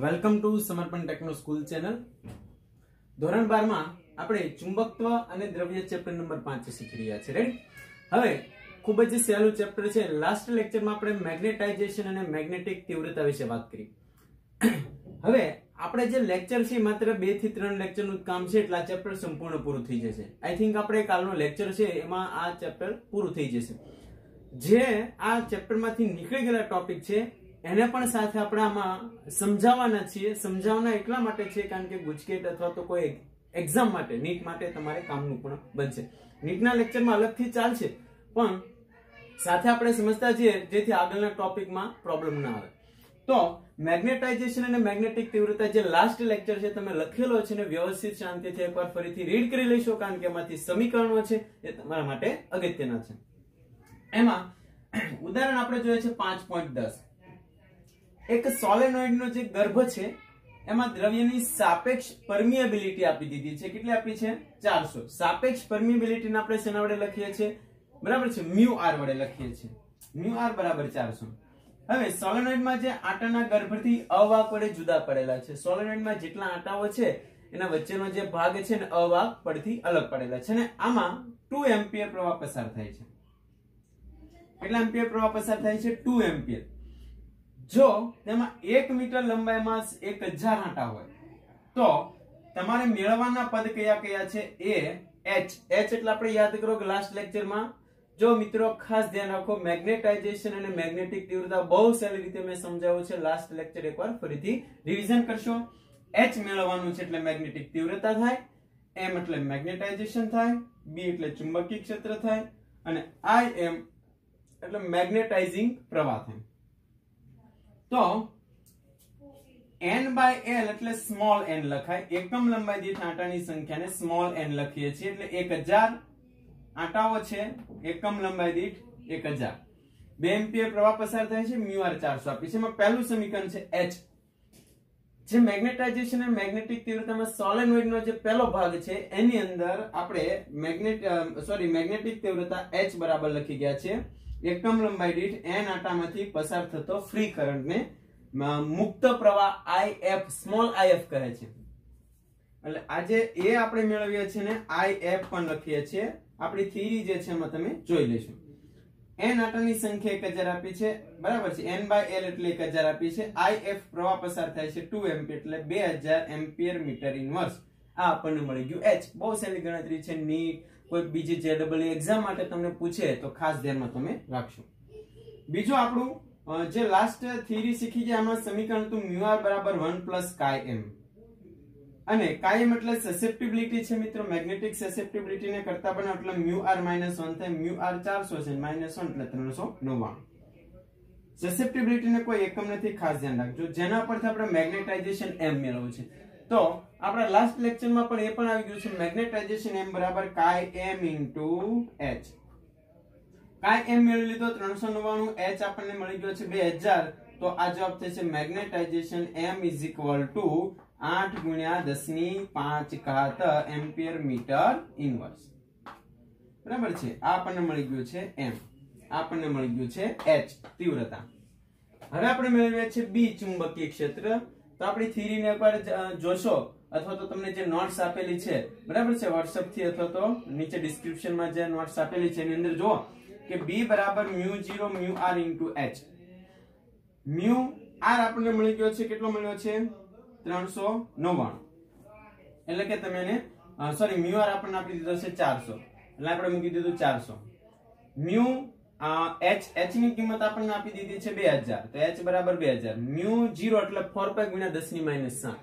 Welcome to સમર્પણ techno school channel. ધોરણ 12 માં આપણે ચુંબકત્વ અને દ્રવ્ય ચેપ્ટર નંબર 5 શીખી રહ્યા છે. રેડી? હવે ખૂબ જ સહેલું ચેપ્ટર છે. લાસ્ટ લેક્ચરમાં આપણે મેગ્નેટાઇઝેશન અને મેગ્નેટિક તીવ્રતા વિશે વાત કરી. હવે આપણે જે લેક્ચર છે માત્ર 2 થી 3 લેક્ચરનું કામ છે એટલે આ ચેપ્ટર સંપૂર્ણ પૂરું થઈ જશે. આઈ થિંક આપણે કાલનો લેક્ચર છે એમાં આ ચેપ્ટર પૂરું થઈ જશે. જે આ ચેપ્ટરમાંથી નીકળી ગયેલા ટોપિક છે એને પણ સાથે આપણે આમાં સમજાવવાના છીએ. સમજાવવાના એટલા માટે છે કારણ કે ગુજકેટ અથવા તો કોઈ એક્ઝામ માટે, નીટ માટે તમારે કામનું પણ બનશે. નીટના લેક્ચરમાં અલગથી ચાલશે પણ સાથે આપણે સમજતા જઈએ જેથી આગળના ટોપિકમાં પ્રોબ્લેમ ના આવે. તો મેગ્નેટાઇઝેશન અને મેગ્નેટિક તીવ્રતા જે લાસ્ટ લેક્ચર છે તમે લખેલો છે ને વ્યવસ્થિત શાંતિથી એકવાર ફરીથી રીડ કરી લેશો કારણ કે એમાંથી સમીકરણો છે એ તમારા માટે અગત્યના છે. એમાં ઉદાહરણ આપણે જોઈએ છે 5.10. એક સોલેનોઇડ નો જે ગર્ભ છે એમાં દ્રવ્યની સાપેક્ષ પરમિએબિલિટી આપી દીધી છે. કેટલી આપી છે? 400. સાપેક્ષ પરમિએબિલિટી આપણે શેના વડે લખીએ છીએ? બરાબર છે, મ્યુ આર વડે લખીએ છીએ. મ્યુ આર બરાબર 400. હવે સોલેનોઇડમાં જે આટાના ગર્ભથી અવાહક વડે જુદા પડેલા છે. સોલેનોઇડમાં જેટલા આટાઓ છે એના વચ્ચેનો જે ભાગ છે ને અવાહક પડથી અલગ પડેલા છે ને આમાં 2 એમ્પિયર પ્રવાહ પસાર થાય છે. કેટલા એમ્પિયર પ્રવાહ પસાર થાય છે? 2 એમ્પિયર. જો તેમાં 1 મીટર લંબાઈમાં 1000 આંટા હોય તો તમારે મેળવવાના પદ કયા કયા છે? એ h એટલે આપણે યાદ કરો કે લાસ્ટ લેક્ચરમાં જો મિત્રો ખાસ ધ્યાન રાખો મેગ્નેટાઇઝેશન અને મેગ્નેટિક તીવ્રતા બહુ સારી રીતે મેં સમજાવ્યું છે. લાસ્ટ લેક્ચર એકવાર ફરીથી રિવિઝન કરશો. h મેળવવાનું છે એટલે મેગ્નેટિક તીવ્રતા થાય, m એટલે મેગ્નેટાઇઝેશન થાય, b એટલે ચુંબકીય ક્ષેત્ર થાય અને im એટલે મેગ્નેટાઇઝિંગ પ્રવાહ થાય. તો n by l એટલે સ્મોલ n લખાય. એકમ લંબાઈ દીઠ આંટાની સંખ્યાને સ્મોલ n લખીએ છીએ એટલે 1000 આંટાઓ છે. એકમ લંબાઈ દીઠ 1000. 2 એમ્પિયર પ્રવાહ પસાર થાય છે. મ્યુ આર 400 આપી છે. એમાં પહેલું સમીકરણ છે h. જે મેગ્નેટાઇઝેશન અને મેગ્નેટિક તીવ્રતામાં સોલેનોઇડ નો જે પહેલો ભાગ છે એની અંદર આપણે મેગ્નેટિક તીવ્રતા h બરાબર લખી ગયા છે. એકમ લંબાઈ દીઠ n આંટામાંથી પસાર થતો ફ્રી કરંટને મુક્ત પ્રવાહ if સ્મોલ if કહે છે. એટલે આજે એ આપણે મેળવીએ છીએ ને if પણ લખીએ છીએ. આપણી થિયરી જે છે એમાં તમે જોઈ લેશો. n આંટાની સંખ્યા 1000 આપી છે. બરાબર છે. n by l એટલે 1000 આપી છે. if પ્રવાહ પસાર થાય છે 2 એમ્પિયર એટલે 2000 એમ્પિયર મીટર ઇન્વર્સ. આ આપણને મળી ગયું h. બહુ સહેલી ગણતરી છે. નીટ કોઈ બીજી JEE એક્ઝામ માટે તમને પૂછે તો ખાસ ધ્યાનમાં તમે રાખશો. બીજું આપણું જે લાસ્ટ થિયરી શીખી ગયા એમાં સમીકરણ હતું મ્યુ આર બરાબર 1 પ્લસ કાઈ એમ. અને કાઈ એમ એટલે સસેપ્ટિબિલિટી છે મિત્રો. મેગ્નેટિક સસેપ્ટિબિલિટી ને કરતા બનાવ એટલે મ્યુ આર -1 થાય. મ્યુ આર 400 છે -1 એટલે 399. સસેપ્ટિબિલિટી ને કોઈ એકમ નથી, ખાસ ધ્યાન રાખજો. જેના પરથી આપણે મેગ્નેટાઇઝેશન m મેળવવું છે. તો આપણા લાસ્ટ લેક્ચરમાં પણ એ પણ આવી ગયું છે મેગ્નેટાઇઝેશન m બરાબર કાઈ m ઇન્ટુ h. કાઈ m મેળવી લીધો 399, h આપણને મળી ગયો છે 2000. તો આ જવાબ થશે magnetization m is equal to 8 ગુણ્યા 10⁵ એમ્પિયર મીટર ઇન્વર્સ. બરાબર છે. આ આપણને મળી ગયું છે m. આપણને મળી ગયું છે h તીવ્રતા. હવે આપણે મેળવીએ છીએ b ચુંબકીય ક્ષેત્ર. તો આપણી થિયરીને એકવાર જોશો અથવા તો તમને જે નોટ્સ આપેલી છે બરાબર છે WhatsApp થી અથવા તો નીચે ડિસ્ક્રિપ્શનમાં જે નોટ્સ આપેલી છે એની અંદર જુઓ કે b બરાબર μ0 μr * h. મ્યુ આર આપણને મળી ગયો છે. કેટલો મળ્યો છે? 399. એટલે કે તમે એને મ્યુ આર આપણને આપી દીધો છે 400 એટલે આપણે મૂકી દીધું 400. મ્યુ h ની કિંમત આપણને આપી દીધી છે 2000 તો h બરાબર 2000. મ્યુ 0 એટલે 4π ગુણ્યા 10⁻7.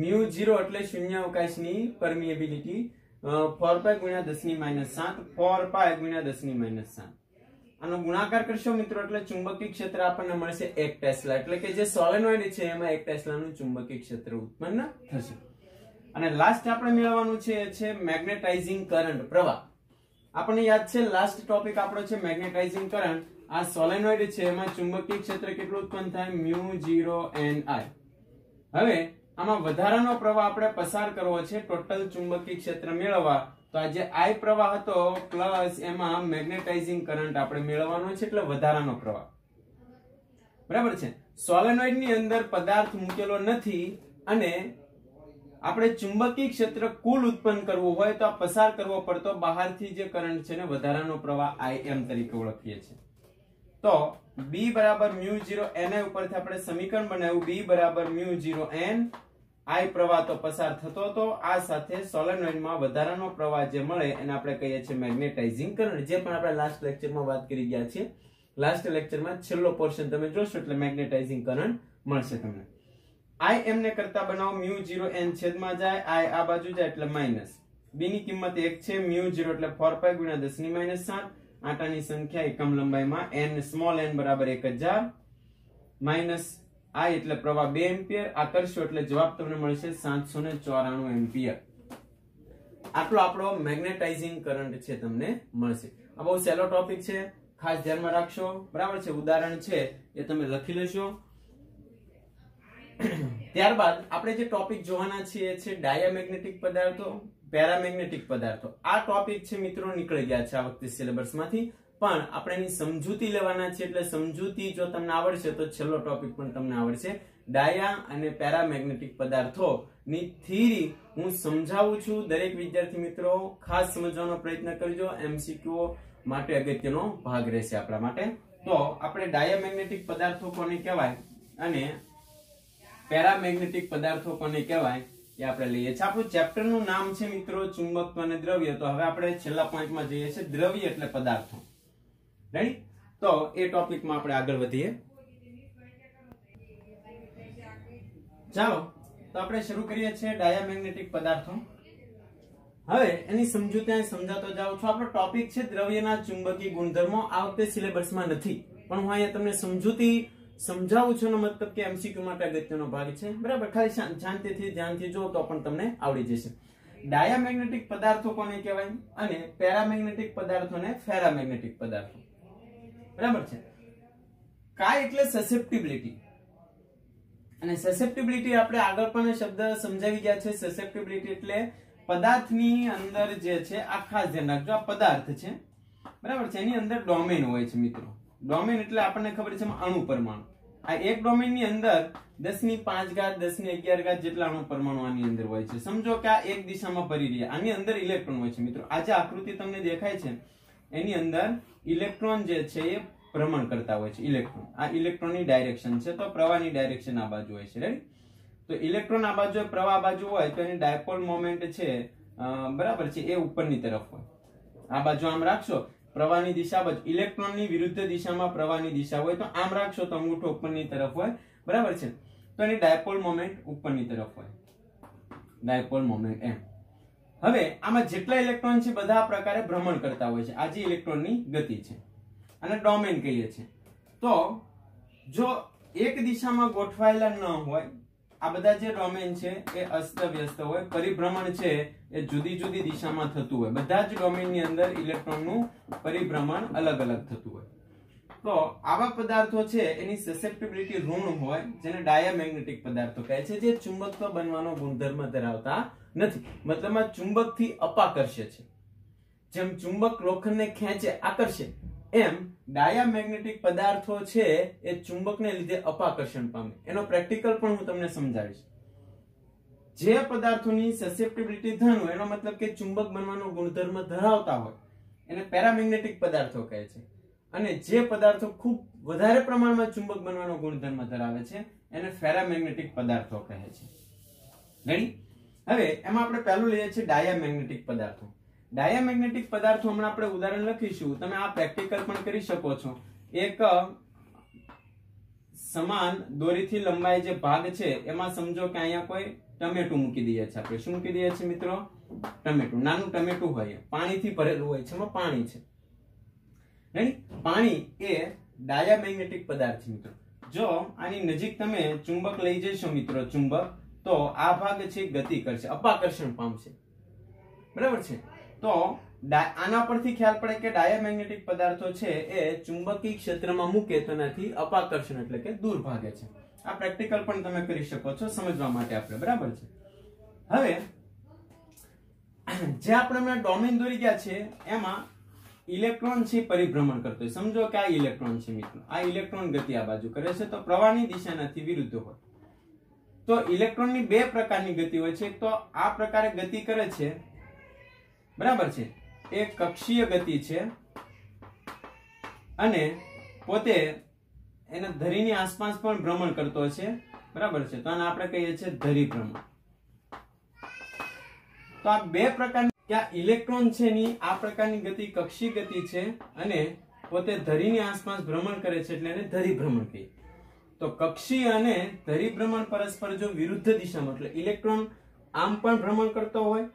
મ્યુ 0 એટલે શૂન્યાવકાશની પરમિએબિલિટી 4π ગુણ્યા 10⁻7. 4π ગુણ્યા 10⁻7. આનો ગુણાકાર કરશો મિત્રો એટલે ચુંબકીય ક્ષેત્ર આપણને મળશે 1 ટેસ્લા. એટલે કે જે સોલેનોઇડ છે એમાં 1 ટેસ્લાનું ચુંબકીય ક્ષેત્ર ઉત્પન્ન થશે. અને લાસ્ટ આપણે મેળવવાનું છે એ છે મેગ્નેટાઇઝિંગ કરંટ પ્રવાહ. આપણને યાદ છે લાસ્ટ ટોપિક આપણો છે મેગ્નેટાઇઝિંગ કરંટ. આ સોલેનોઇડ છે એમાં ચુંબકીય ક્ષેત્ર કેટલું ઉત્પન્ન થાય? μ0 ni. હવે આમાં વધારાનો પ્રવાહ આપણે પસાર કરવો છે ટોટલ ચુંબકીય ક્ષેત્ર મેળવવા. તો આ જે I પ્રવાહ હતો પ્લસ એમાં મેગ્નેટાઇઝિંગ કરંટ આપણે મેળવવાનો છે એટલે વધારાનો પ્રવાહ. બરાબર છે. સોલેનોઇડ ની અંદર પદાર્થ મૂકેલો નથી અને આપણે ચુંબકીય ક્ષેત્ર કુલ ઉત્પન્ન કરવું હોય તો આ પસાર કરવો પડતો બહારથી જે કરંટ છે ને વધારાનો પ્રવાહ Im તરીકે ઓળખીએ છીએ. તો B બરાબર μ0 Ni ઉપરથી આપણે સમીકરણ બનાવ્યું B બરાબર μ0 N I પ્રવાહ તો પસાર થતો હતો. આ સાથે સોલેનોઇડમાં વધારાનો પ્રવાહ જે મળે એને આપણે કહીએ છીએ મેગ્નેટાઇઝિંગ કરંટ, જે પણ આપણે લાસ્ટ લેક્ચરમાં વાત કરી ગયા છીએ. લાસ્ટ લેક્ચરમાં છેલ્લો પોર્શન તમે જોશો એટલે મેગ્નેટાઇઝિંગ કરંટ મળશે તમને. Im ને કરતા બનાવો μ0 N છેદમાં જાય, I આ બાજુ જાય એટલે માઈનસ. B ની કિંમત 1 છે, μ0 એટલે 4π ગુણ્યા 10 ની -7. આટાની સંખ્યા એકમ લંબાઈમાં n સ્મોલ n બરાબર 1000 માઈનસ I એટલે પ્રવાહ 2 એમ્પિયર. આ કરશો એટલે જવાબ તમને મળશે 794 એમ્પિયર. આટલો આપણો મેગ્નેટાઇઝિંગ કરંટ છે તમને મળશે. આ બહુ સહેલો ટોપિક છે, ખાસ ધ્યાનમાં રાખશો. બરાબર છે, ઉદાહરણ છે એ તમે લખી લેશો. ત્યારબાદ આપણે જે ટોપિક જોવાના છીએ છે ડાયામેગ્નેટિક પદાર્થો, પેરામેગ્નેટિક પદાર્થો. આ ટોપિક છે મિત્રો નીકળી ગયા છે આ વખતે સિલેબસમાંથી, પણ આપણે એની સમજૂતી લેવાના છે. એટલે સમજૂતી જો તમને આવડશે તો છેલ્લો ટોપિક પણ તમને આવડશે. ડાયા અને પેરામેગ્નેટિક પદાર્થો ની થિયરી હું સમજાવું છું. દરેક વિદ્યાર્થી મિત્રો ખાસ સમજવાનો પ્રયત્ન કરજો. MCQ માટે અગત્યનો ભાગ રહેશે આપણા માટે. તો આપણે ડાયામેગ્નેટિક પદાર્થો કોને કહેવાય અને પેરામેગ્નેટિક પદાર્થો કોને કહેવાય એ આપણે લઈએ છીએ. આપણું ચેપ્ટર નું નામ છે મિત્રો ચુંબકત્વ અને દ્રવ્ય. તો હવે આપણે છેલ્લા પોઈન્ટમાં જઈએ છીએ, દ્રવ્ય એટલે પદાર્થો. રેડી? તો એ ટોપિકમાં આપણે આગળ વધીએ. ચાલો તો આપણે શરૂ કરીએ છીએ ડાયામેગ્નેટિક પદાર્થો. હવે એની સમજૂતી સમજાતો જાઉં છું. આપણો ટોપિક છે દ્રવ્યના ચુંબકીય ગુણધર્મો. આ વખતે સિલેબસમાં નથી, પણ હું અહીંયા તમને સમજૂતી સમજાવું છું. મતલબ કે MCQ માટે અગત્યનો ભાગ છે. બરાબર, ખાલી શાંતિથી ધ્યાનથી જો તો પણ તમને આવડી જશે. ડાયામેગ્નેટિક પદાર્થો કોને કહેવાય અને પેરામેગ્નેટિક પદાર્થોને ફેરામેગ્નેટિક પદાર્થો. બરાબર છે. કાય એટલે સસેપ્ટિબિલિટી, અને સસેપ્ટિબિલિટી આપણે આગળ પણ શબ્દ સમજાવી ગયા છે. સસેપ્ટિબિલિટી એટલે પદાર્થની અંદર જે છે, આ ખાસ ધ્યાન રાખજો, આ પદાર્થ છે બરાબર છે, એની અંદર ડોમેન હોય છે મિત્રો. ડોમેન એટલે આપણને ખબર છે અણુ પરમાણુ. આ એક ડોમેન ની અંદર 10⁵, 10⁻11 જેટલા અણુ પરમાણુ આની અંદર હોય છે. સમજો કે આ એક દિશામાં ફરી રહ્યા, આની અંદર ઇલેક્ટ્રોન હોય છે મિત્રો. આ જે આકૃતિ તમને દેખાય છે એની અંદર ઇલેક્ટ્રોન જે છે એ ભ્રમણ કરતા હોય છે. ઇલેક્ટ્રોન, આ ઇલેક્ટ્રોનની ડાયરેક્શન છે, તો પ્રવાહની ડાયરેક્શન આ બાજુ હોય છે. રાઈટ? તો ઇલેક્ટ્રોન આ બાજુ, પ્રવાહ આ બાજુ હોય તો એની ડાયપોલ મોમેન્ટ છે બરાબર છે એ ઉપરની તરફ હોય. આ બાજુ આમ રાખશો, પ્રવાહની દિશા બાજુ, ઇલેક્ટ્રોનની વિરુદ્ધ દિશામાં પ્રવાહની દિશા હોય તો આમ રાખશો તો અંગૂઠો ઉપરની તરફ હોય. બરાબર છે? તો એની ડાયપોલ મોમેન્ટ ઉપરની તરફ હોય. ડાયપોલ મોમેન્ટ એમ. હવે આમાં જેટલા ઇલેક્ટ્રોન છે બધા પ્રકારે ભ્રમણ કરતા હોય છે. આ જે ઇલેક્ટ્રોનની ગતિ છે અને ડોમેન કહીએ છીએ. તો જો એક દિશામાં ગોઠવાયેલા ન હોય, આ બધા જે ડોમેન છે એ અસ્તવ્યસ્ત હોય, પરિભ્રમણ છે એ જુદી જુદી દિશામાં થતું હોય. બધા જ ડોમેનની અંદર ઇલેક્ટ્રોનનું પરિભ્રમણ અલગ અલગ થતું હોય. તો આવા પદાર્થો છે એની સસેપ્ટિબિલિટી ઋણ હોય, જેને ડાયામેગ્નેટિક પદાર્થો કહે છે, જે ચુંબકત્વ બનવાનો ગુણધર્મ ધરાવતા નથી. મતલબમાં ચુંબકથી અપાકર્ષે છે. જેમ ચુંબક લોખંડને ખેંચે, આકર્ષે, એમ ડાયામેગ્નેટિક પદાર્થો છે એ ચુંબકને લીધે અપાકર્ષણ પામે. એનો પ્રેક્ટિકલ પણ હું તમને સમજાવીશ. જે પદાર્થોની સસેપ્ટિબિલિટી ધન હોય, એનો મતલબ કે ચુંબક બનવાનો ગુણધર્મ ધરાવતા હોય, એને પેરામેગ્નેટિક પદાર્થો કહે છે. અને જે પદાર્થો ખૂબ વધારે પ્રમાણમાં ચુંબક બનવાનો ગુણધર્મ ધરાવે છે એને ફેરામેગ્નેટિક પદાર્થો કહે છે. રેડી? હવે એમાં આપણે પહેલું લઈએ છીએ ડાયામેગ્નેટિક પદાર્થો. ડાયામેગ્નેટિક પદાર્થો હમણાં આપણે ઉદાહરણ લખીશું. તમે આ પ્રેક્ટિકલ પણ કરી શકો છો. એક સમાન દોરીથી લંબાઈ જે ભાગ છે એમાં સમજો કે અહીંયા કોઈ ટમેટું મૂકી દઈએ છીએ. આપણે શું મૂકી દઈએ છીએ મિત્રો? ટમેટું. નાનું ટમેટું હોય, પાણીથી ભરેલું હોય છે, એમાં પાણી છે. પાણી એ ડાયામેગ્નેટિક પદાર્થ છે મિત્રો. જો આની નજીક તમે ચુંબક લઈ જશો મિત્રો, ચુંબક, તો આ ભાગ છે ગતિ કરશે, અપાકર્ષણ પામશે. બરાબર છે? તો આના પરથી ખ્યાલ પડે કે ડાયામેગ્નેટિક પદાર્થો છે એ ચુંબકીય ક્ષેત્રમાં મૂકે તો એનાથી અપાકર્ષણ એટલે કે દૂર ભાગે છે. આ પ્રેક્ટિકલ પણ તમે કરી શકો છો સમજવા માટે આપણે. બરાબર છે? હવે જે આપણે ડોમેન દોરી ગયા છે એમાં ઇલેક્ટ્રોન છે પરિભ્રમણ કરતો હોય, સમજો કે આ ઇલેક્ટ્રોન છે મિત્રો, આ ઇલેક્ટ્રોન ગતિ આ બાજુ કરે છે તો પ્રવાહની દિશાનાથી વિરુદ્ધ હોય. તો ઇલેક્ટ્રોનની બે પ્રકારની ગતિ હોય છે. તો આ પ્રકારે ગતિ કરે છે, બરાબર છે, એ કક્ષીય ગતિ છે અને પોતે એના ધરીની આસપાસ પણ ભ્રમણ કરતો છે, બરાબર છે. તો આને આપણે કહીએ છીએ ધરી ભ્રમણ. તો આ બે પ્રકારની કે આ ઇલેક્ટ્રોન છે ની આ પ્રકારની ગતિ કક્ષીય ગતિ છે અને પોતે ધરીની આસપાસ ભ્રમણ કરે છે એટલે એને ધરી ભ્રમણ કહીએ. તો કક્ષીય અને ધરી ભ્રમણ પરસ્પર જો વિરુદ્ધ દિશામાં, એટલે ઇલેક્ટ્રોન આમ પણ ભ્રમણ કરતો હોય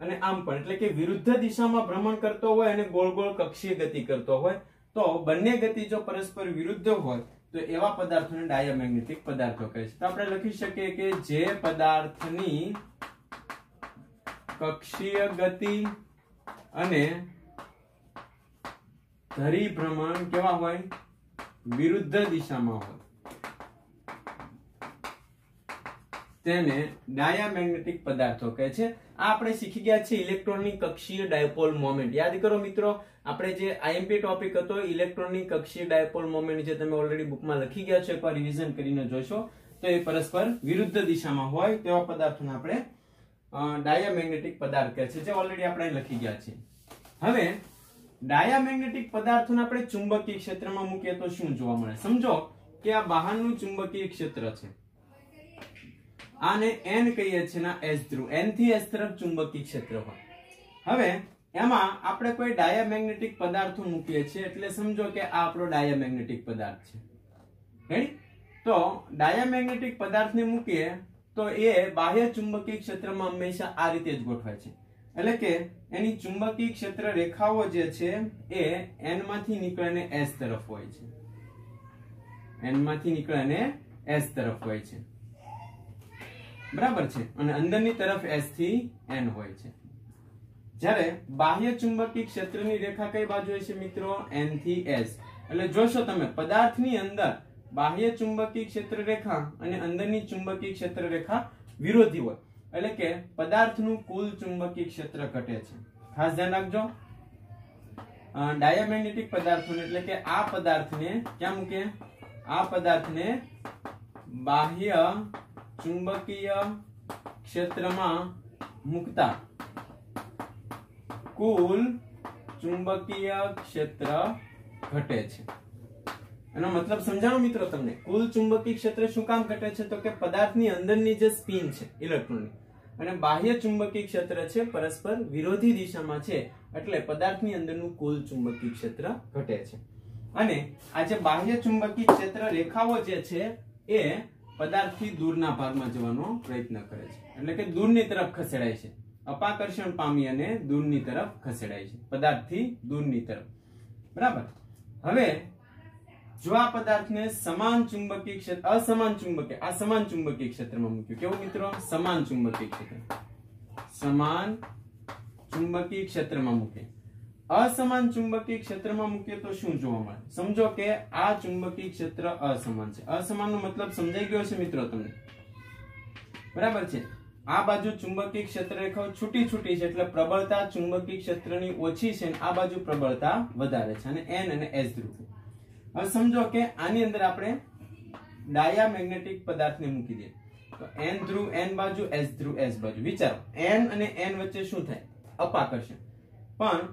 અને આમ પણ, એટલે કે વિરુદ્ધ દિશામાં ભ્રમણ કરતો હોય અને ગોળ ગોળ કક્ષીય ગતિ કરતો હોય, તો બંને ગતિ જો પરસ્પર વિરુદ્ધ હોય તો એવા પદાર્થોને ડાયામેગ્નેટિક પદાર્થો કહે છે. તો આપણે લખી શકીએ કે જે પદાર્થની કક્ષીય ગતિ અને ધરી ભ્રમણ કેવા હોય? વિરુદ્ધ દિશામાં હોય, તેને ડાયામેગ્નેટિક પદાર્થો કહે છે. આ આપણે શીખી ગયા છે ઇલેક્ટ્રોનની કક્ષીય ડાયપોલ મોમેન્ટ. યાદ કરો મિત્રો, આપણે જે આઈએમપી ટોપિક હતો ઇલેક્ટ્રોનની કક્ષીય ડાયપોલ મોમેન્ટ, જે તમે ઓલરેડી બુકમાં લખી ગયા છો, એકવાર રિવિઝન કરીને જોશો તો એ પરસ્પર વિરુદ્ધ દિશામાં હોય તેવા પદાર્થોને આપણે ડાયામેગ્નેટિક પદાર્થ કહે છે, જે ઓલરેડી આપણે લખી ગયા છે. હવે ડાયામેગ્નેટિક પદાર્થોને આપણે ચુંબકીય ક્ષેત્રમાં મૂકીએ તો શું જોવા મળે? સમજો કે આ બહારનું ચુંબકીય ક્ષેત્ર છે, આને N કહીએ છીએ ના S ધ્રુવ, N થી S તરફ ચુંબકીય ક્ષેત્ર હોય. હવે એમાં આપણે કોઈ ડાયામેગ્નેટિક પદાર્થો મૂકીએ છીએ, એટલે સમજો કે આ આપણો ડાયામેગ્નેટિક પદાર્થ છે. રેડી? તો ડાયામેગ્નેટિક પદાર્થને મૂકીએ તો એ બાહ્ય ચુંબકીય ક્ષેત્રમાં હંમેશા આ રીતે જ ગોઠવાય છે. એટલે કે એની ચુંબકીય ક્ષેત્ર રેખાઓ જે છે એ N માંથી નીકળીને S તરફ હોય છે, N માંથી નીકળીને S તરફ હોય છે, બરાબર છે, અને અંદરની તરફ S થી N હોય છે. જ્યારે બાહ્ય ચુંબકીય ક્ષેત્રની રેખા કઈ બાજુ હોય છે મિત્રો? N થી S. એટલે જોશો તમે પદાર્થની અંદર બાહ્ય ચુંબકીય ક્ષેત્ર રેખા અને અંદરની ચુંબકીય ક્ષેત્ર રેખા વિરોધી હોય, એટલે કે પદાર્થનું કુલ ચુંબકીય ક્ષેત્ર ઘટે છે. ખાસ ધ્યાન રાખજો. ડાયામેગ્નેટિક પદાર્થોને, એટલે કે આ પદાર્થને ક્યાં મૂકે? આ પદાર્થને બાહ્ય ચુંબકીય ક્ષેત્રમાં મૂકતા કુલ ચુંબકીય ક્ષેત્ર ઘટે છે. એનો મતલબ સમજાવો મિત્રો તમને? કુલ ચુંબકીય ક્ષેત્ર શું કામ ઘટે છે? તો કે પદાર્થની અંદરની જે સ્પિન છે ઇલેક્ટ્રોનની અને બાહ્ય ચુંબકીય ક્ષેત્ર છે પરસ્પર વિરોધી દિશામાં છે, એટલે પદાર્થની અંદરનું કુલ ચુંબકીય ક્ષેત્ર ઘટે છે. અને આ જે બાહ્ય ચુંબકીય ક્ષેત્ર રેખાઓ જે છે એ પદાર્થથી દૂરના ભાગમાં જવાનો પ્રયત્ન કરે છે, એટલે કે દૂરની તરફ ખસેડાય છે, અપાકર્ષણ પામી અને દૂરની તરફ ખસેડાય છે, પદાર્થથી દૂરની તરફ. બરાબર. હવે જો આ પદાર્થને સમાન ચુંબકીય ક્ષેત્ર, અસમાન ચુંબકીય, આ સમાન ચુંબકીય ક્ષેત્રમાં મૂક્યું. કેવું મિત્રો? સમાન ચુંબકીય ક્ષેત્ર, સમાન ચુંબકીય ક્ષેત્રમાં મૂકે. અસમાન ચુંબકીય ક્ષેત્રમાં મૂકીએ તો શું જોવા મળે? સમજો કે આ ચુંબકીય ક્ષેત્ર અસમાન છે. અસમાનનો મતલબ સમજાઈ ગયો છે મિત્રો તમને? બરાબર છે. આ બાજુ ચુંબકીય ક્ષેત્ર રેખાઓ છૂટી છૂટી છે, એટલે પ્રબળતા ચુંબકીય ક્ષેત્રની ઓછી છે અને આ બાજુ પ્રબળતા વધારે છે, અને N અને S ધ્રુવ. હવે સમજો કે આની અંદર આપણે ડાયામેગ્નેટિક પદાર્થને મૂકી દઈએ તો N ધ્રુવ N બાજુ, S ધ્રુવ S બાજુ. વિચારો, N અને N વચ્ચે શું થાય? અપાકર્ષણ. પણ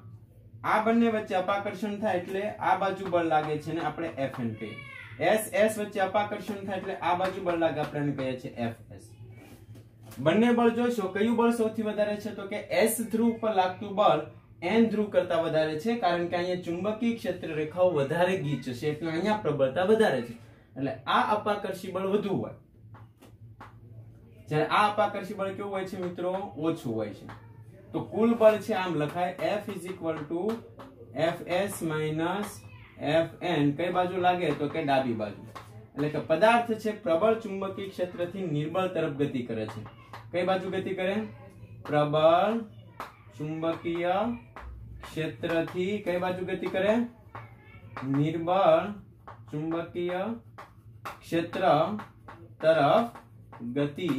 આ બંને વચ્ચે અપાકર્ષણ થાય એટલે આ બાજુ બળ લાગે છે, ને આપણે Fn કહીએ. S S વચ્ચે અપાકર્ષણ થાય એટલે આ બાજુ બળ લાગે, આપણે એને કહીએ છીએ Fs. બંને બળ જોશો, કયું બળ સૌથી વધારે છે? તો કે S ધ્રુવ પર લાગતું બળ N ધ્રુવ કરતા વધારે છે, કારણ કે અહીંયા ચુંબકીય ક્ષેત્ર રેખાઓ વધારે ગીચ છે, એટલે અહીંયા પ્રબળતા વધારે છે, એટલે આ અપાકર્ષી બળ વધુ હોય. જ્યારે આ અપાકર્ષી બળ કેવું હોય છે મિત્રો? ઓછું હોય છે. તો કુલ બળ છે આમ લખાય F = Fs - Fn. કઈ બાજુ લાગે? તો કે ડાબી બાજુ. એટલે કે પદાર્થ છે પ્રબળ ચુંબકીય ક્ષેત્રથી નિર્બળ તરફ ગતિ કરે છે. કઈ બાજુ ગતિ કરે? પ્રબળ ચુંબકીય ક્ષેત્રથી કઈ બાજુ ગતિ કરે? નિર્બળ ચુંબકીય ક્ષેત્ર તરફ ગતિ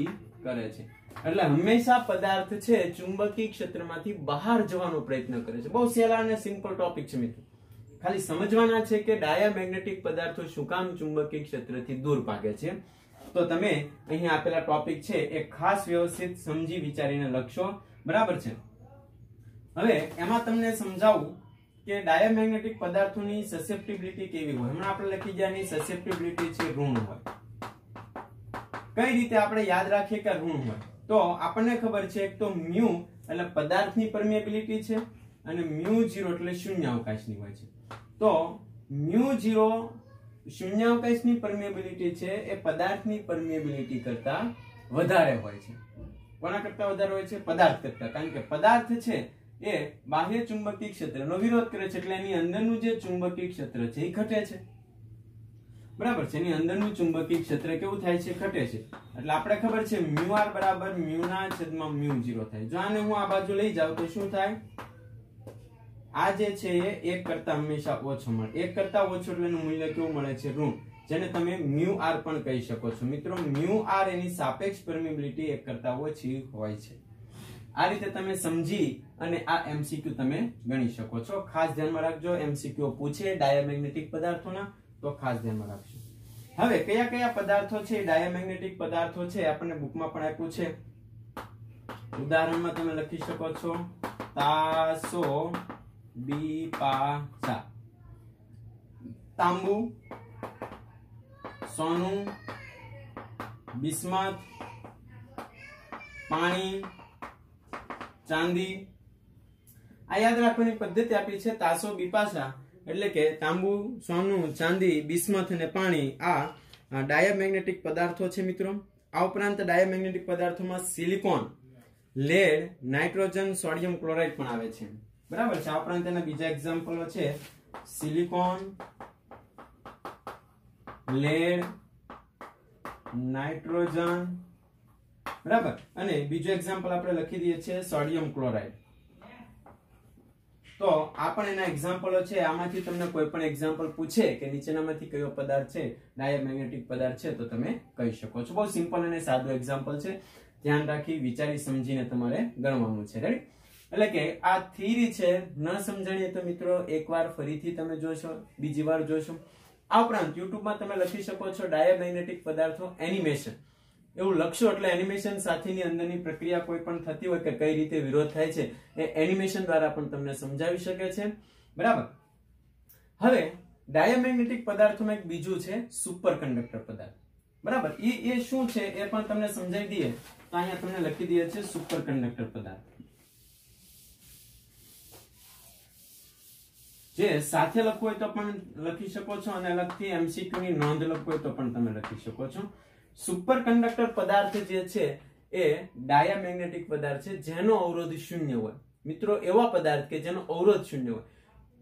કરે છે. એટલે હંમેશા પદાર્થ છે ચુંબકીય ક્ષેત્રમાંથી બહાર જવાનો પ્રયત્ન કરે છે. બહુ સહેલા અને સિમ્પલ ટોપિક છે મિત્રો. ખાલી સમજવાના છે કે ડાયામેગ્નેટિક પદાર્થો શું કામ ચુંબકીય ક્ષેત્રથી દૂર ભાગે છે. તો તમે અહીં આપેલા ટોપિક છે એ ખાસ વ્યવસ્થિત સમજી વિચારીને લખશો. બરાબર છે. હવે એમાં તમને સમજાવું કે ડાયામેગ્નેટિક પદાર્થોની સસેપ્ટિબિલિટી કેવી હોય. હમણાં આપણે લખી ગયા ની સસેપ્ટિબિલિટી છે ઋણ હોય. કઈ રીતે આપણે યાદ રાખીએ કે ઋણ હોય? તો આપણને ખબર છે એક તો મ્યુ એટલે પદાર્થની પરમિએબિલિટી છે અને μ0 એટલે શૂન્યાવકાશની હોય છે. તો μ0 શૂન્યાવકાશની પરમિએબિલિટી છે એ પદાર્થની પરમિએબિલિટી કરતા વધારે હોય છે. કોના કરતા વધારે હોય છે? પદાર્થ કરતા. કારણ કે પદાર્થ છે એ બાહ્ય ચુંબકીય ક્ષેત્રનો વિરોધ કરે છે એટલે એની અંદરનું જે ચુંબકીય ક્ષેત્ર છે એ ઘટે છે. બરાબર છે. એની અંદરનું ચુંબકીય ક્ષેત્ર કેવું થાય છે? ઘટે છે. એટલે આપણે ખબર છે μr બરાબર μ/μ0 થાય. જો આને હું આ બાજુ લઈ જાઉં તો શું થાય? આ જે છે એ 1 કરતા હંમેશા ઓછો મળે. 1 કરતા ઓછો એટલે એનું મૂલ્ય કેવું મળે છે? ઋણ. જેને તમે μr પણ કહી શકો છો. મિત્રો μr એની સાપેક્ષ પરમિએબિલિટી 1 કરતા ઓછી હોય છે. આ રીતે તમે સમજી અને આ MCQ તમે ગણી શકો છો. ખાસ ધ્યાનમાં રાખજો, MCQ પૂછે ડાયામેગ્નેટિક પદાર્થોના તો ખાસ ધ્યાનમાં રાખજો. હવે કયા કયા પદાર્થો છે ડાયામેગ્નેટિક પદાર્થો છે આપણને બુકમાં પણ આપ્યું છે. ઉદાહરણમાં તમે લખી શકો છો તાસો બીપાસા, તાંબુ, સોનું, બિસ્મથ, પાણી, ચાંદી. આ યાદ રાખવાની પદ્ધતિ આપી છે. તાસો બીપાસા એટલે કે તાંબુ, સોનું, ચાંદી, બિસ્મથ અને પાણી આ ડાયામેગ્નેટિક પદાર્થો છે મિત્રો. આ ઉપરાંત ડાયામેગ્નેટિક પદાર્થોમાં silicon, lead, nitrogen, sodium chloride પણ આવે છે. બરાબર છે. આ ઉપરાંત એના બીજા એક્ઝામ્પલો છે સિલિકોન, લેડ, નાઇટ્રોજન. બરાબર. અને બીજું એક્ઝામ્પલ આપણે લખી દઈએ છીએ સોડિયમ ક્લોરાઇડ. તો આ પણ એના એક્ઝામ્પલો છે. આમાંથી તમને કોઈ પણ એક્ઝામ્પલ પૂછે કે નીચેનામાંથી કયો પદાર્થ છે ડાયામેગ્નેટિક પદાર્થ છે તો તમે કહી શકો છો. બહુ સિમ્પલ અને સાદું એક્ઝામ્પલ છે. ધ્યાન રાખી વિચારી સમજીને તમારે ગણવાનું છે. રેડી? એટલે કે આ થિયરી છે. ન સમજણીએ તો મિત્રો એકવાર ફરીથી તમે જોશો, બીજી વાર જોશો. આ ઉપરાંત યુટ્યુબમાં તમે લખી શકો છો ડાયામેગ્નેટિક પદાર્થો એનિમેશન. એવું લખશો એટલે એનિમેશન સાથેની અંદરની પ્રક્રિયા કોઈ પણ થતી હોય કે કઈ રીતે વિરોધ થાય છે એ એનિમેશન દ્વારા પણ તમને સમજાવી શકે છે. બરાબર. હવે ડાયામેગ્નેટિક પદાર્થોમાં એક બીજું છે સુપર કંડક્ટર પદાર્થ. બરાબર. એ શું છે એ પણ તમને સમજાવી દઈએ તો અહીંયા તમને લખી દઈએ છે સુપર કંડક્ટર પદાર્થ. જે સાથે લખવું હોય તો પણ લખી શકો છો અને અલગથી MCQ ની નોંધ લખવું હોય તો પણ તમે લખી શકો છો. સુપર કંડક્ટર પદાર્થ જે છે એ ડાયામેગ્નેટિક પદાર્થ છે જેનો અવરોધ શૂન્ય હોય. મિત્રો એવા પદાર્થ કે જેનો અવરોધ શૂન્ય હોય,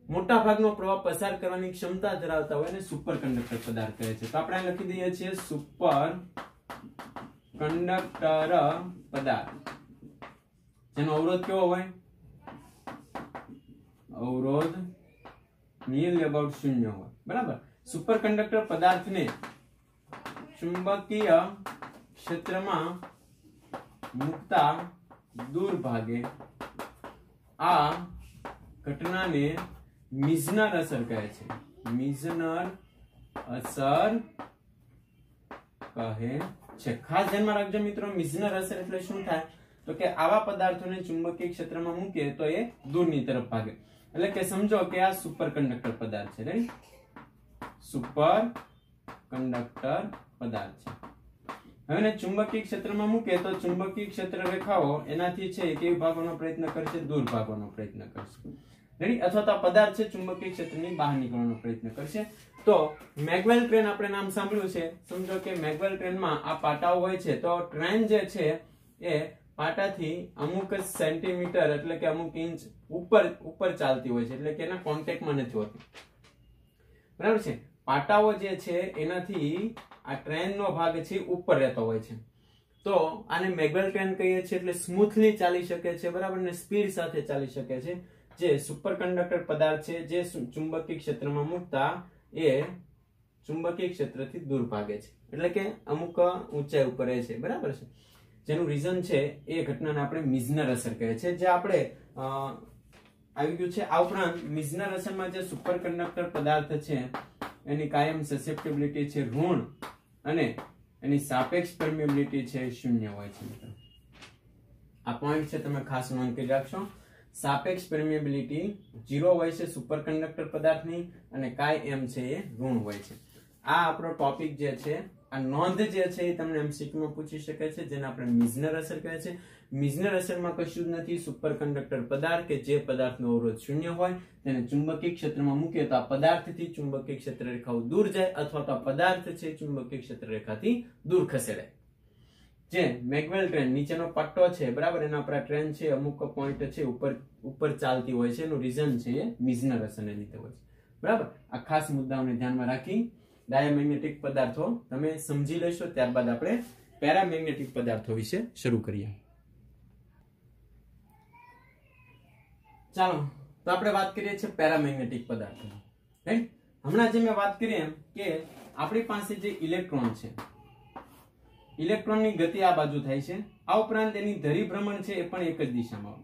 મોટા ભાગનો પ્રવાહ પસાર કરવાની ક્ષમતા ધરાવતા હોય અને સુપર કંડક્ટર પદાર્થ કહે છે. તો આપણે લખી દઈએ છીએ સુપર કંડક્ટર પદાર્થ જેનો અવરોધ કેવો હોય? અવરોધ નિયરલી અબાઉટ શૂન્ય હોય. બરાબર. સુપર કંડક્ટર પદાર્થને ચુંબકીય ક્ષેત્રમાં મુકતા દૂર ભાગે આ ઘટનાને મિઝનર અસર કહે છે. મિઝનર અસર કહે છે. ખાસ ધ્યાનમાં રાખજો મિત્રો, મિઝનર અસર એટલે શું થાય તો કે આવા પદાર્થોને ચુંબકીય ક્ષેત્રમાં મૂકે તો એ દૂરની તરફ ભાગે. એટલે કે સમજો કે આ સુપર કંડક્ટર પદાર્થ છે. રાઈટ? સુપર કંડક્ટર પદાર્થ છે. હવે ચુંબકીય ક્ષેત્રમાં મૂકે તો ચુંબકીય ક્ષેત્ર રેખાઓ એનાથી છે કેવી ભાગવાનો પ્રયત્ન કરશે? દૂર ભાગવાનો પ્રયત્ન કરશે. રેડી? અથવા તો પદાર્થ છે ચુંબકીય ક્ષેત્રની બહાર નીકળવાનો પ્રયત્ન કરશે. તો મેગવેલ ટ્રેન આપણે નામ સાંભળ્યું છે. સમજો કે મેગવેલ ટ્રેનમાં આ પાટાઓ હોય છે તો ટ્રેન જે છે એ પાટાથી અમુક સેન્ટીમીટર એટલે કે અમુક ઇંચ ઉપર ચાલતી હોય છે. એટલે કે એના કોન્ટેક્ટમાં નથી હોતી. બરાબર છે. પાટાઓ જે છે એનાથી આ ટ્રેનનો ભાગ છે ઉપર રહેતો હોય છે. તો આને મેગવેલ ટ્રેન કહીએ છીએ. એટલે સ્મૂથલી ચાલી શકે છે. બરાબર ને સ્પીડ સાથે ચાલી શકે છે. જે સુપર કંડક્ટર પદાર્થ છે જે ચુંબકીય ક્ષેત્રમાં મૂકતા એ ચુંબકીય ક્ષેત્રથી દૂર ભાગે છે. એટલે કે અમુક ઊંચાઈ ઉપર રહે છે. બરાબર છે. જેનું રીઝન છે એ ઘટનાને આપણે મિઝનર અસર કહે છે, જે આપણે આવી ગયું છે. આ ઉપરાંત મિઝનર અસરમાં જે સુપર કંડક્ટર પદાર્થ છે એની કાયમ સસેપ્ટિબિલિટી છે ઋણ અને એની સાપેક્ષ પરમિએબિલિટી છે શૂન્ય હોય છે. મિત્રો આ પોઈન્ટ છે તમે ખાસ નોંધ કરી રાખશો. સાપેક્ષ પરમિએબિલિટી 0 હોય છે સુપર કંડક્ટર પદાર્થની અને કાયમ છે એ ઋણ હોય છે. આ આપણો ટોપિક જે છે, આ નોંધ જે છે એ તમને MCQ માં પૂછી શકે છે, જેને આપણે મિઝનર અસર કહે છે. મિઝનર અસરમાં કશું જ નથી. સુપર કંડક્ટર પદાર્થ કે જે પદાર્થનો અવરોધ શૂન્ય હોય તેને ચુંબકીય ક્ષેત્રમાં મૂકીએ તો આ પદાર્થથી ચુંબકીય ક્ષેત્ર રેખાઓ દૂર જાય અથવા તો આ પદાર્થ છે ચુંબકીય ક્ષેત્ર રેખાથી દૂર ખસેડાય. જે મેગવેલ ટ્રેન નીચેનો પટ્ટો છે, બરાબર, એના પર ટ્રેન છે અમુક પોઈન્ટ છે ઉપર ચાલતી હોય છે, એનું રીઝન છે એ મિઝનર અસરને લીધે હોય છે. બરાબર, આ ખાસ મુદ્દાઓને ધ્યાનમાં રાખી ડાયામેગ્નેટિક પદાર્થો તમે સમજી લેશો. ત્યારબાદ આપણે પેરામેગ્નેટિક પદાર્થો વિશે શરૂ કરીએ. ચાલો, તો આપણે વાત કરીએ છીએ પેરામેગ્નેટિક પદાર્થો. રાઈટ, હમણાં જે મેં વાત કરી એમ કે આપણી પાસે જે ઇલેક્ટ્રોન છે, ઇલેક્ટ્રોનની ગતિ આ બાજુ થાય છે. આ ઉપરાંત એની ધરી ભ્રમણ છે એ પણ એક જ દિશામાં,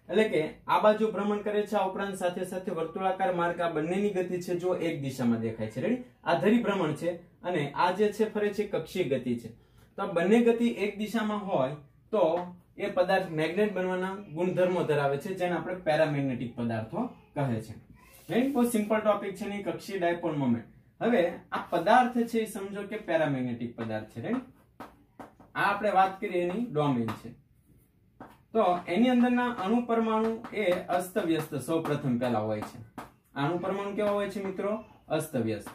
એટલે કે આ બાજુ ભ્રમણ કરે છે. આ ઉપરાંત સાથે સાથે વર્તુળાકાર માર્ગ, આ બંનેની ગતિ છે જો એક દિશામાં દેખાય છે. રેડી, આ ધરી ભ્રમણ છે અને આ જે છે ફરે છે કક્ષીય ગતિ છે. તો આ બંને ગતિ એક દિશામાં હોય તો એ પદાર્થ મેગ્નેટ બનવાના ગુણધર્મો ધરાવે છે, જેને આપણે પેરામેગ્નેટિક પદાર્થો કહે છે. રાઈટ, બહુ સિમ્પલ ટોપિક છે ની કક્ષીય ડાયપોલ મોમેન્ટ. હવે આ પદાર્થ છે એ સમજો કે પેરામેગ્નેટિક પદાર્થ છે. રાઈટ, આ આપણે વાત કરીએ એની ડોમેન છે. તો એની અંદરના અણુ પરમાણુ એ અસ્તવ્યસ્ત સૌપ્રથમ પહેલા હોય છે. અણુ પરમાણુ કેવા હોય છે મિત્રો? અસ્તવ્યસ્ત.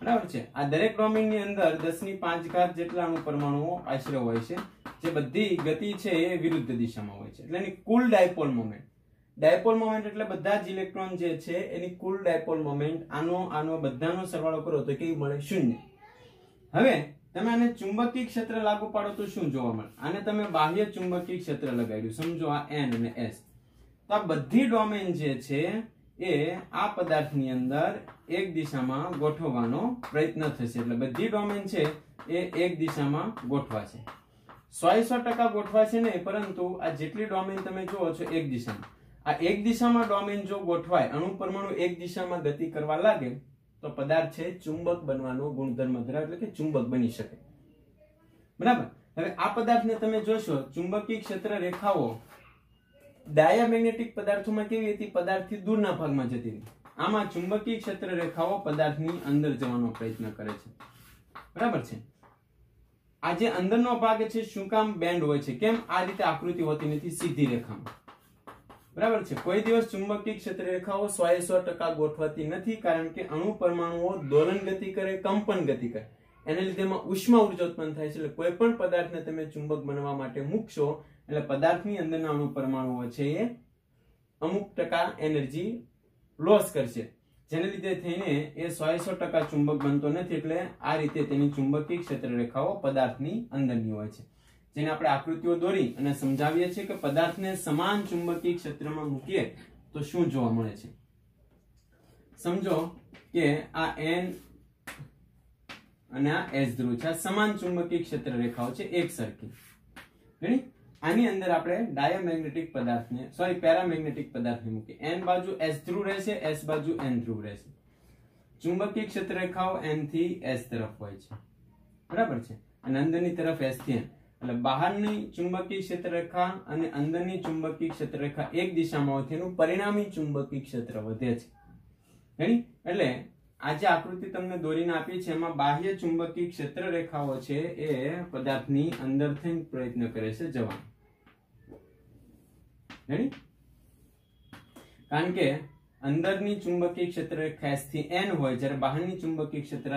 બરાબર છે. આ દરેક ડોમેન ની અંદર 10⁵ જેટલા અણુ પરમાણુઓ આશરે હોય છે, જે બધી ગતિ છે એ વિરુદ્ધ દિશામાં હોય છે. એટલે એની કુલ ડાયપોલ મોમેન્ટ, ડાયપોલ મોમેન્ટ એટલે બધા જ ઇલેક્ટ્રોન જે છે એની કુલ ડાયપોલ મોમેન્ટ, આનો બધાનો સરવાળો કરો તો કેવી મળે? 0. હવે તમે આને ચુંબકીય ક્ષેત્ર લાગુ પાડો તો શું જોવા મળે? આને તમે બાહ્ય ચુંબકીય ક્ષેત્ર લગાડ્યું, સમજો આ N અને S. તો આ બધી ડોમેન જે છે એ આ પદાર્થની અંદર એક દિશામાં ગોઠવવાનો પ્રયત્ન થશે. એટલે બધી ડોમેન છે એ એક દિશામાં ગોઠવાશે. 100% ગોઠવાશે નહીં, પરંતુ આ જેટલી ડોમેન તમે જુઓ છો એક દિશામાં, આ એક દિશામાં ડોમેન જો ગોઠવાય, અણુ પરમાણુ એક દિશામાં ગતિ કરવા લાગે તો પદાર્થ છે ચુંબક બનવાનો ગુણધર્મ ધરાવે, એટલે કે ચુંબક બની શકે. બરાબર. હવે આ પદાર્થને તમે જોશો, ચુંબકીય ક્ષેત્ર રેખાઓ ડાયામેગ્નેટિક પદાર્થોમાં કેવી હતી? પદાર્થથી દૂરના ભાગમાં જતી હતી. આમાં ચુંબકીય ક્ષેત્ર રેખાઓ પદાર્થની અંદર જવાનો પ્રયત્ન કરે છે. બરાબર છે. આ જે અંદરનો ભાગ છે શું કામ બેન્ડ હોય છે? કેમ? આ રીતે આકૃતિ હોતી નથી સીધી રેખામાં. બરાબર છે. કોઈ દિવસ ચુંબકીય ક્ષેત્ર રેખાઓ 100% ગોઠવાતી નથી, કારણ કે અણુ પરમાણુઓ દોલન ગતિ કરે, કંપન ગતિ કરે, એને લીધે એમાં ઉષ્મા ઉર્જા ઉત્પન્ન થાય છે. એટલે કોઈ પણ પદાર્થને તમે ચુંબક બનવા માટે મૂકશો એટલે પદાર્થની અંદરના અણુ પરમાણુઓ છે એ અમુક ટકા એનર્જી લોસ કરશે, જેને લીધે થઈને એ 100% ચુંબક બનતો નથી. એટલે આ રીતે તેની ચુંબકીય ક્ષેત્ર રેખાઓ પદાર્થની અંદરની હોય છે, જેને આપણે આકૃતિઓ દોરી અને સમજાવીએ છીએ કે પદાર્થને સમાન ચુંબકીય ક્ષેત્રમાં મૂકીએ તો શું જોવા મળે છે. સમજો કે આ N અને આ S ધ્રુવ છે, આ સમાન ચુંબકીય ક્ષેત્ર રેખાઓ છે એક સરખી. આની અંદર આપણે ડાયામેગ્નેટિક પદાર્થને પેરામેગ્નેટિક પદાર્થને મૂકીએ. N બાજુ S ધ્રુવ રહેશે, S બાજુ N ધ્રુવ રહેશે. ચુંબકીય ક્ષેત્ર રેખાઓ N થી S તરફ હોય છે. બરાબર છે. અને અંદરની તરફ S થી N. એટલે બહારની ચુંબકીય ક્ષેત્ર રેખા અને અંદરની ચુંબકીય ક્ષેત્ર રેખા એક દિશામાં હોય, તેનું પરિણામી ચુંબકીય ક્ષેત્ર વધે છે. એટલે આ જે આકૃતિ તમને દોરીને આપી છે એમાં બાહ્ય ચુંબકીય ક્ષેત્ર રેખાઓ છે એ પદાર્થની અંદર થઈને પ્રયત્ન કરે છે જવાનો. કારણ કે અંદરની ચુંબકીય ક્ષેત્ર રેખા S થી N હોય, જ્યારે બહારની ચુંબકીય ક્ષેત્ર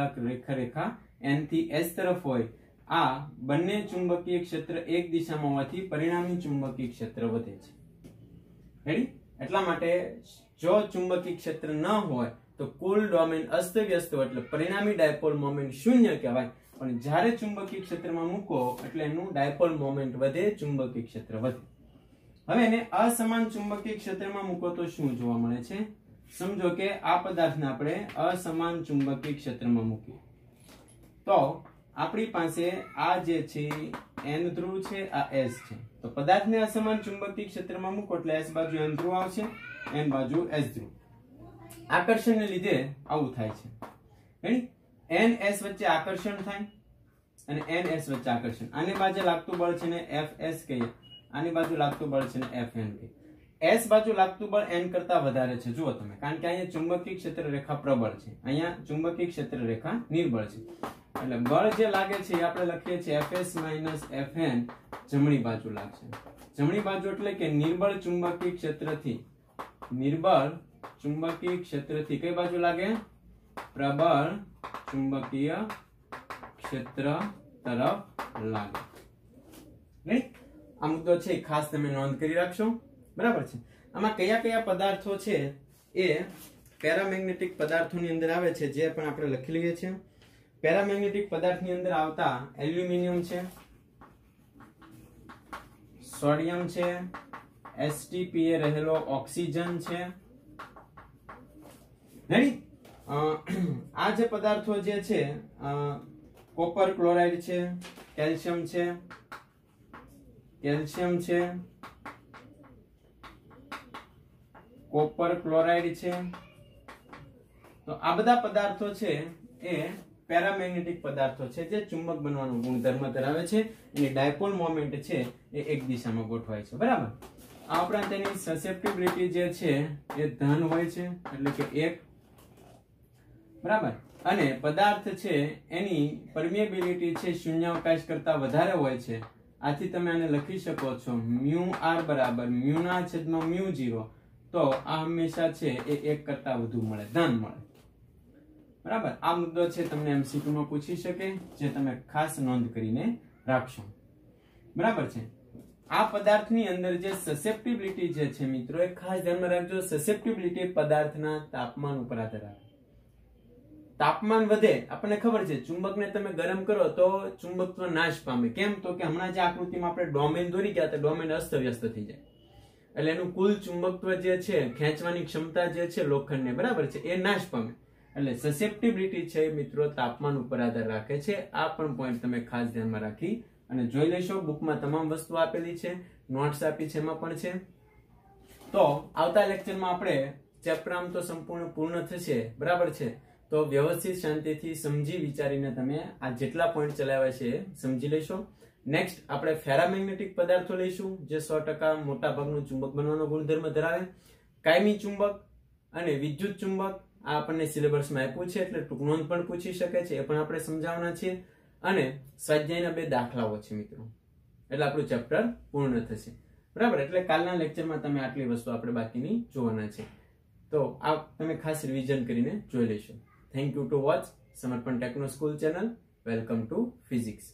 રેખા N થી S તરફ હોય. આ બંને ચુંબકીય ક્ષેત્ર એક દિશામાં હોવાથી પરિણામી ચુંબકીય ક્ષેત્ર વધે છે. રેડી? એટલા માટે જો ચુંબકીય ક્ષેત્ર ન હોય તો કુલ ડોમેન અસ્તવ્યસ્ત હોય, એટલે પરિણામી ડાયપોલ મોમેન્ટ 0 કહેવાય. પણ જ્યારે ચુંબકીય ક્ષેત્રમાં મૂકો એટલે એનું ડાયપોલ મોમેન્ટ વધે, ચુંબકીય ક્ષેત્ર વધે. હવે એને અસમાન ચુંબકીય ક્ષેત્રમાં મૂકો તો શું જોવા મળે છે? સમજો કે આ પદાર્થને આપણે અસમાન ચુંબકીય ક્ષેત્રમાં મૂકીએ તો આપણી પાસે આ જે છે n ધ્રુવ છે, આ s છે. તો પદાર્થને અસમાન ચુંબકીય ક્ષેત્રમાં મૂકો એટલે s બાજુ n ધ્રુવ આવશે, n બાજુ s ધ્રુવ. આકર્ષણને લીધે આવું થાય છે. રેડી? n s વચ્ચે આકર્ષણ થાય અને n s વચ્ચે આકર્ષણ. આની બાજુ લાગતું બળ છે ને Fs કહીએ, આની બાજુ લાગતું બળ છે ને Fn કહીએ. s બાજુ લાગતું બળ n કરતા વધારે છે, જુઓ તમે, કારણ કે અહીંયા ચુંબકીય ક્ષેત્ર રેખા પ્રબળ છે, અહીંયા ચુંબકીય ક્ષેત્ર રેખા નિર્બળ છે. એટલે બળ જે લાગે છે એ આપણે લખીએ છીએ Fs - Fn જમણી બાજુ લાગશે. જમણી બાજુ એટલે કે નિર્બળ ચુંબકીય ક્ષેત્રથી, નિર્બળ ચુંબકીય ક્ષેત્રથી કઈ બાજુ લાગે? પ્રબળ ચુંબકીય ક્ષેત્ર તરફ લાગે. રાઈટ? આ મુદ્દો છે ખાસ તમે નોંધ કરી રાખશો. બરાબર છે? આમાં કયા કયા પદાર્થો છે એ પેરામેગ્નેટિક પદાર્થોની અંદર આવે છે, જે પણ આપણે લખી લઈએ છીએ. પેરામેગ્નેટિક પદાર્થની અંદર આવતા એલ્યુમિનિયમ છે, સોડિયમ છે, Sp એ રહેલો ઓક્સિજન છે. રેડી? આ જે પદાર્થો જે છે, કોપર ક્લોરાઇડ છે, કેલ્શિયમ છે, કોપર ક્લોરાઇડ છે. તો આ બધા પદાર્થો છે એ પેરામેગ્નેટિક પદાર્થો છે, જે ચુંબક બનવાનો ગુણધર્મ ધરાવે છે. એની ડાયપોલ મોમેન્ટ છે એ એક દિશામાં ગોઠવાય છે. બરાબર? આ ઉપરાંત તેની સસેપ્ટિબિલિટી જે છે એ ધન હોય છે, એટલે કે 1. બરાબર? અને પદાર્થ છે એની પરમિએબિલિટી છે શૂન્યાવકાશ કરતા વધારે હોય છે. આથી તમે આને લખી શકો છો μr બરાબર μ0 તો આ હંમેશા છે એ 1 કરતા વધુ મળે, ધન મળે. બરાબર? આ મુદ્દો છે તમને MCQ માં પૂછી શકે, જે તમે ખાસ નોંધ કરીને રાખશો. બરાબર છે? આ પદાર્થની અંદર જે સસેપ્ટિબિલિટી જે છે મિત્રો, એ ખાસ ધ્યાનમાં રાખજો. સસેપ્ટિબિલિટી પદાર્થના તાપમાન ઉપર આધાર રાખે. તાપમાન વધે, આપણને ખબર છે, ચુંબકને તમે ગરમ કરો તો ચુંબકત્વ નાશ પામે. કેમ? તો કે હમણાં જે આકૃતિમાં આપણે ડોમેન દોરી ગયા તો ડોમેન અસ્તવ્યસ્ત થઈ જાય, એટલે એનું કુલ ચુંબકત્વ જે છે, ખેંચવાની ક્ષમતા જે છે લોખંડને, બરાબર છે, એ નાશ પામે. એટલે સસેપ્ટિબિલિટી છે મિત્રો તાપમાન ઉપર આધાર રાખે છે. આ પણ પોઈન્ટ તમે ખાસ ધ્યાનમાં રાખી અને જોઈ લેશો. બુકમાં તમામ વસ્તુ આપેલી છે, નોટ્સ આપી છે, એમાં પણ છે. તો આવતા લેક્ચરમાં આપણે ચેપ્ટર આમ તો સંપૂર્ણ પૂર્ણ થશે. બરાબર છે? તો વ્યવસ્થિત શાંતિથી સમજી વિચારીને તમે આ જેટલા પોઈન્ટ ચલાવ્યા છે સમજી લેશો. નેક્સ્ટ આપણે ફેરામેગ્નેટિક પદાર્થો લઈશું, જે 100% મોટા ભાગનું ચુંબક બનવાનો ગુણધર્મ ધરાવે. કાયમી ચુંબક અને વિદ્યુત ચુંબક આ આપણને સિલેબસમાં આપ્યું છે, એટલે ટૂંક નોંધ પણ પૂછી શકે છે, એ પણ આપણે સમજાવવાના છીએ. અને સ્વાધ્યાયના 2 દાખલાઓ છે મિત્રો, એટલે આપણું ચેપ્ટર પૂર્ણ થશે. બરાબર? એટલે કાલના લેક્ચરમાં તમે આટલી વસ્તુ આપણે બાકીની જોવાના છે. તો આ તમે ખાસ રિવિઝન કરીને જોઈ લેશો. Thank you to watch Samarpan Techno School channel. Welcome to Physics.